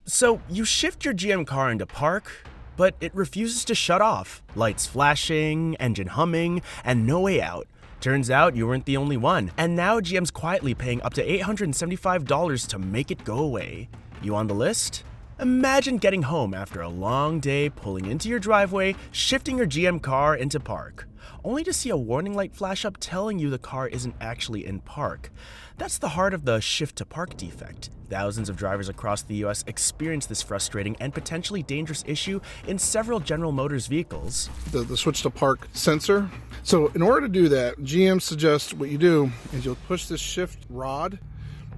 So you shift your GM car into park, but it refuses to shut off. Lights flashing, engine humming, and no way out. Turns out you weren't the only one, and now GM's quietly paying up to $875 to make it go away. You on the list? Imagine getting home after a long day, pulling into your driveway, shifting your GM car into park, only to see a warning light flash up telling you the car isn't actually in park. That's the heart of the shift to park defect. Thousands of drivers across the US experience this frustrating and potentially dangerous issue in several General Motors vehicles. The switch to park sensor. So in order to do that, GM suggests what you do is you'll push this shift rod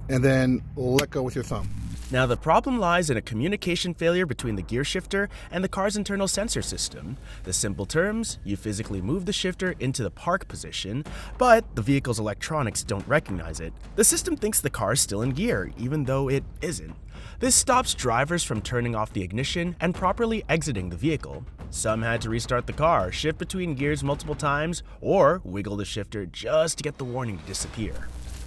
and then let go with your thumb. Now, the problem lies in a communication failure between the gear shifter and the car's internal sensor system. The simple terms, you physically move the shifter into the park position, but the vehicle's electronics don't recognize it. The system thinks the car is still in gear, even though it isn't. This stops drivers from turning off the ignition and properly exiting the vehicle. Some had to restart the car, shift between gears multiple times, or wiggle the shifter just to get the warning to disappear.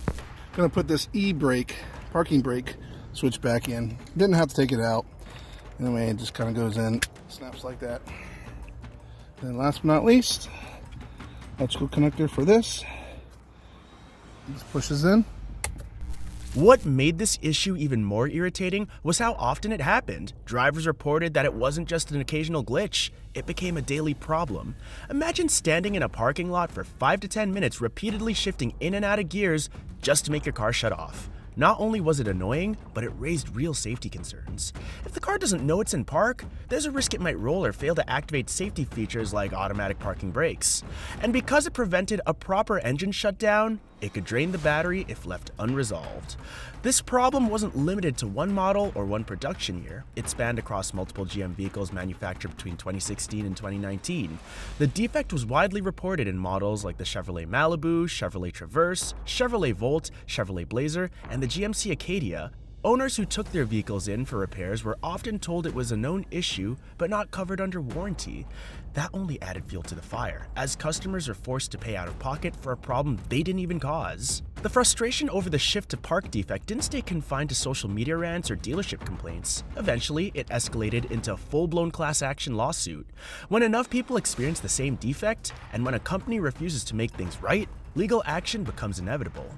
I'm gonna put this e-brake, parking brake, switch back in. Didn't have to take it out. Anyway, it just kind of goes in, snaps like that. And last but not least, electrical connector for this. This pushes in. What made this issue even more irritating was how often it happened. Drivers reported that it wasn't just an occasional glitch, it became a daily problem. Imagine standing in a parking lot for 5 to 10 minutes repeatedly shifting in and out of gears just to make your car shut off. Not only was it annoying, but it raised real safety concerns. If the car doesn't know it's in park, there's a risk it might roll or fail to activate safety features like automatic parking brakes. And because it prevented a proper engine shutdown, it could drain the battery if left unresolved. This problem wasn't limited to one model or one production year. It spanned across multiple GM vehicles manufactured between 2016 and 2019. The defect was widely reported in models like the Chevrolet Malibu, Chevrolet Traverse, Chevrolet Volt, Chevrolet Blazer, and the GMC Acadia. Owners who took their vehicles in for repairs were often told it was a known issue but not covered under warranty. That only added fuel to the fire, as customers are forced to pay out of pocket for a problem they didn't even cause. The frustration over the shift to park defect didn't stay confined to social media rants or dealership complaints. Eventually, it escalated into a full-blown class action lawsuit. When enough people experience the same defect, and when a company refuses to make things right, legal action becomes inevitable.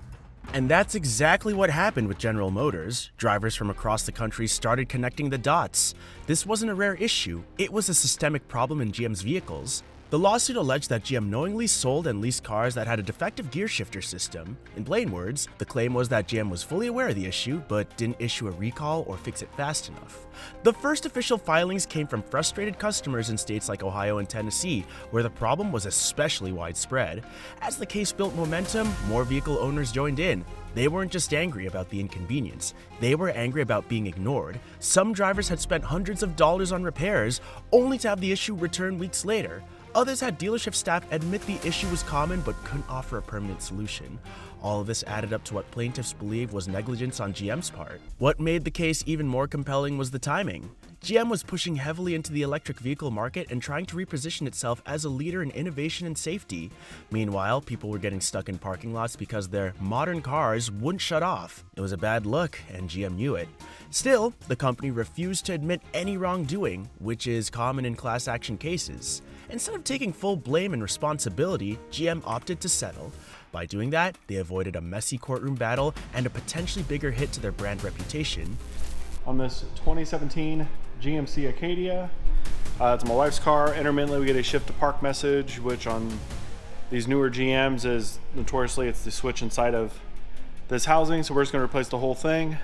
And that's exactly what happened with General Motors. Drivers from across the country started connecting the dots. This wasn't a rare issue, it was a systemic problem in GM's vehicles. The lawsuit alleged that GM knowingly sold and leased cars that had a defective gear shifter system. In plain words, the claim was that GM was fully aware of the issue, but didn't issue a recall or fix it fast enough. The first official filings came from frustrated customers in states like Ohio and Tennessee, where the problem was especially widespread. As the case built momentum, more vehicle owners joined in. They weren't just angry about the inconvenience, they were angry about being ignored. Some drivers had spent hundreds of dollars on repairs, only to have the issue returned weeks later. Others had dealership staff admit the issue was common but couldn't offer a permanent solution. All of this added up to what plaintiffs believe was negligence on GM's part. What made the case even more compelling was the timing. GM was pushing heavily into the electric vehicle market and trying to reposition itself as a leader in innovation and safety. Meanwhile, people were getting stuck in parking lots because their modern cars wouldn't shut off. It was a bad look, and GM knew it. Still, the company refused to admit any wrongdoing, which is common in class action cases. Instead of taking full blame and responsibility, GM opted to settle. By doing that, they avoided a messy courtroom battle and a potentially bigger hit to their brand reputation. On this 2017 GMC Acadia, it's my wife's car. Intermittently, we get a shift to park message, which on these newer GMs is notoriously it's the switch inside of this housing, so we're just going to replace the whole thing.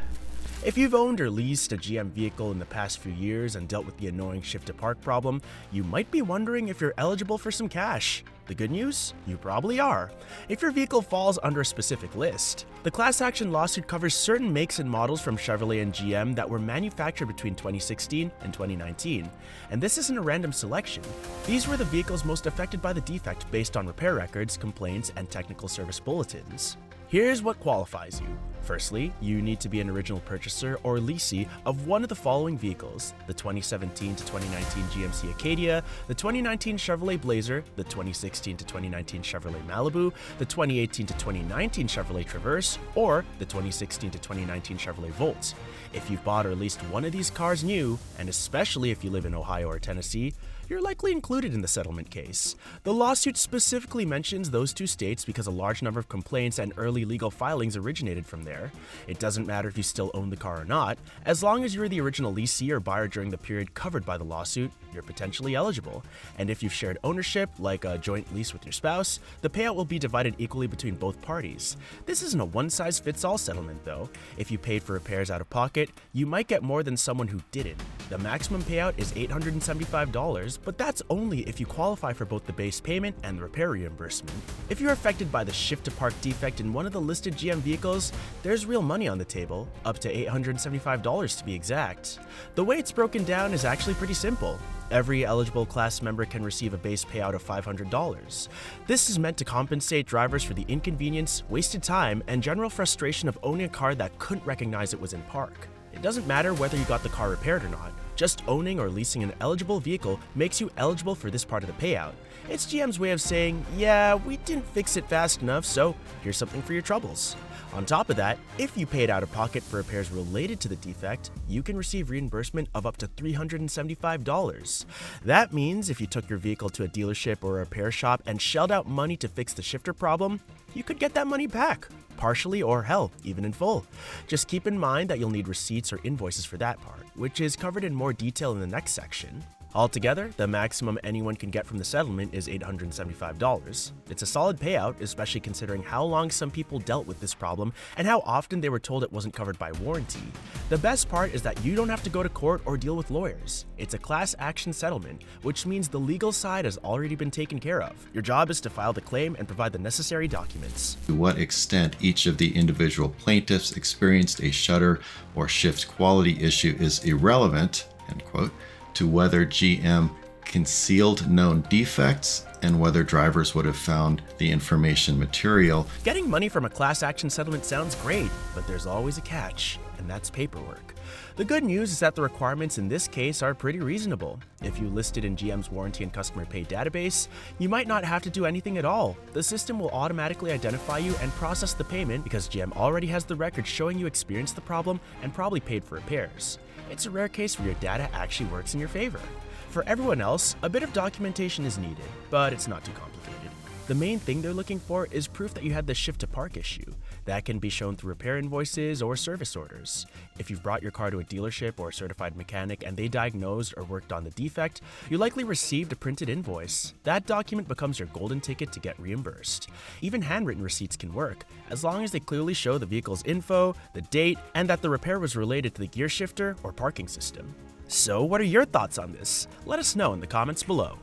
If you've owned or leased a GM vehicle in the past few years and dealt with the annoying shift to park problem, you might be wondering if you're eligible for some cash. The good news? You probably are, if your vehicle falls under a specific list. The class action lawsuit covers certain makes and models from Chevrolet and GM that were manufactured between 2016 and 2019. And this isn't a random selection. These were the vehicles most affected by the defect based on repair records, complaints, and technical service bulletins. Here's what qualifies you. Firstly, you need to be an original purchaser or leasee of one of the following vehicles: the 2017 to 2019 GMC Acadia, the 2019 Chevrolet Blazer, the 2016 to 2019 Chevrolet Malibu, the 2018 to 2019 Chevrolet Traverse, or the 2016 to 2019 Chevrolet Volt. If you've bought or leased one of these cars new, and especially if you live in Ohio or Tennessee, you're likely included in the settlement case. The lawsuit specifically mentions those two states because a large number of complaints and early legal filings originated from there. It doesn't matter if you still own the car or not, as long as you're the original lessee or buyer during the period covered by the lawsuit, you're potentially eligible. And if you've shared ownership, like a joint lease with your spouse, the payout will be divided equally between both parties. This isn't a one-size-fits-all settlement though. If you paid for repairs out of pocket, you might get more than someone who didn't. The maximum payout is $875, but that's only if you qualify for both the base payment and the repair reimbursement. If you're affected by the shift to park defect in one of the listed GM vehicles, there's real money on the table, up to $875 to be exact. The way it's broken down is actually pretty simple. Every eligible class member can receive a base payout of $500. This is meant to compensate drivers for the inconvenience, wasted time, and general frustration of owning a car that couldn't recognize it was in park. It doesn't matter whether you got the car repaired or not. Just owning or leasing an eligible vehicle makes you eligible for this part of the payout. It's GM's way of saying, yeah, we didn't fix it fast enough, so here's something for your troubles. On top of that, if you paid out of pocket for repairs related to the defect, you can receive reimbursement of up to $375. That means if you took your vehicle to a dealership or a repair shop and shelled out money to fix the shifter problem, you could get that money back, partially or hell, even in full. Just keep in mind that you'll need receipts or invoices for that part, which is covered in more detail in the next section. Altogether, the maximum anyone can get from the settlement is $875. It's a solid payout, especially considering how long some people dealt with this problem and how often they were told it wasn't covered by warranty. The best part is that you don't have to go to court or deal with lawyers. It's a class action settlement, which means the legal side has already been taken care of. Your job is to file the claim and provide the necessary documents. To what extent each of the individual plaintiffs experienced a shutter or shift quality issue is irrelevant, end quote, to whether GM concealed known defects and whether drivers would have found the information material. Getting money from a class action settlement sounds great, but there's always a catch, and that's paperwork. The good news is that the requirements in this case are pretty reasonable. If you list it in GM's warranty and customer pay database, you might not have to do anything at all. The system will automatically identify you and process the payment because GM already has the record showing you experienced the problem and probably paid for repairs. It's a rare case where your data actually works in your favor. For everyone else, a bit of documentation is needed, but it's not too complicated. The main thing they're looking for is proof that you had the shift to park issue. That can be shown through repair invoices or service orders. If you've brought your car to a dealership or a certified mechanic and they diagnosed or worked on the defect, you likely received a printed invoice. That document becomes your golden ticket to get reimbursed. Even handwritten receipts can work, as long as they clearly show the vehicle's info, the date, and that the repair was related to the gear shifter or parking system. So what are your thoughts on this? Let us know in the comments below.